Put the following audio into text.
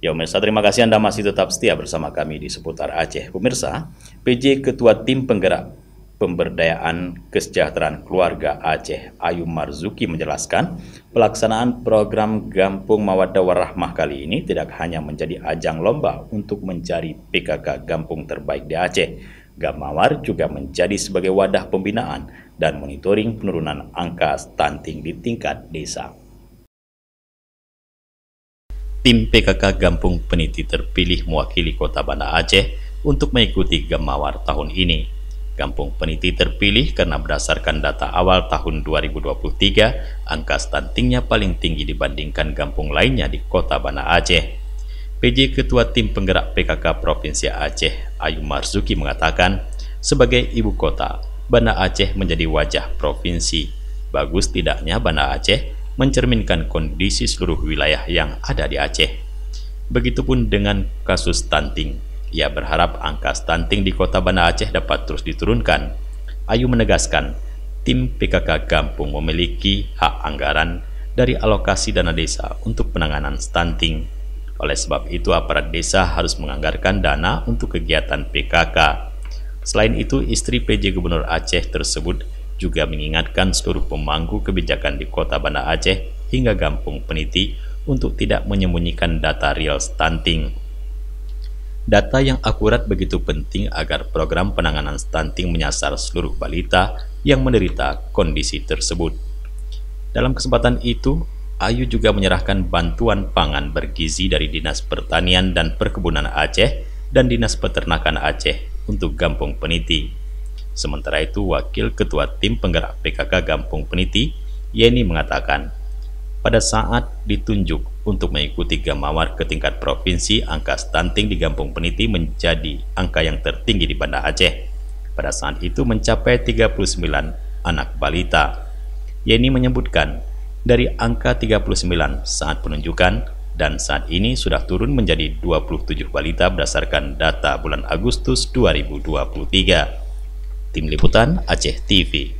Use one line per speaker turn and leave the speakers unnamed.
Ya pemirsa, terima kasih Anda masih tetap setia bersama kami di seputar Aceh. Pemirsa, PJ Ketua Tim Penggerak Pemberdayaan Kesejahteraan Keluarga Aceh, Ayu Marzuki menjelaskan, pelaksanaan program Gampung Mawaddah Warahmah kali ini tidak hanya menjadi ajang lomba untuk mencari PKK Gampung terbaik di Aceh. Gammawar juga menjadi sebagai wadah pembinaan dan monitoring penurunan angka stunting di tingkat desa. Tim PKK Gampung Peniti terpilih mewakili Kota Banda Aceh untuk mengikuti Gammawar tahun ini. Gampung Peniti terpilih karena berdasarkan data awal tahun 2023, angka stuntingnya paling tinggi dibandingkan kampung lainnya di Kota Banda Aceh. PJ Ketua Tim Penggerak PKK Provinsi Aceh, Ayu Marzuki mengatakan, sebagai ibu kota, Banda Aceh menjadi wajah provinsi. Bagus tidaknya Banda Aceh mencerminkan kondisi seluruh wilayah yang ada di Aceh. Begitupun dengan kasus stunting. Ia berharap angka stunting di Kota Banda Aceh dapat terus diturunkan. Ayu menegaskan, tim PKK Gampung memiliki hak anggaran dari alokasi dana desa untuk penanganan stunting. Oleh sebab itu, aparat desa harus menganggarkan dana untuk kegiatan PKK. Selain itu, istri PJ Gubernur Aceh tersebut juga mengingatkan seluruh pemangku kebijakan di Kota Banda Aceh hingga Gampung Peniti untuk tidak menyembunyikan data real stunting. Data yang akurat begitu penting agar program penanganan stunting menyasar seluruh balita yang menderita kondisi tersebut. Dalam kesempatan itu, Ayu juga menyerahkan bantuan pangan bergizi dari Dinas Pertanian dan Perkebunan Aceh dan Dinas Peternakan Aceh untuk Gampung Peniti. Sementara itu, Wakil Ketua Tim Penggerak PKK Gampung Peniti, Yeni mengatakan, pada saat ditunjuk untuk mengikuti Gammawar ke tingkat provinsi, angka stunting di Gampung Peniti menjadi angka yang tertinggi di Banda Aceh. Pada saat itu mencapai 39 anak balita. Yeni menyebutkan, dari angka 39 saat penunjukan, dan saat ini sudah turun menjadi 27 balita berdasarkan data bulan Agustus 2023. Tim Liputan Aceh TV.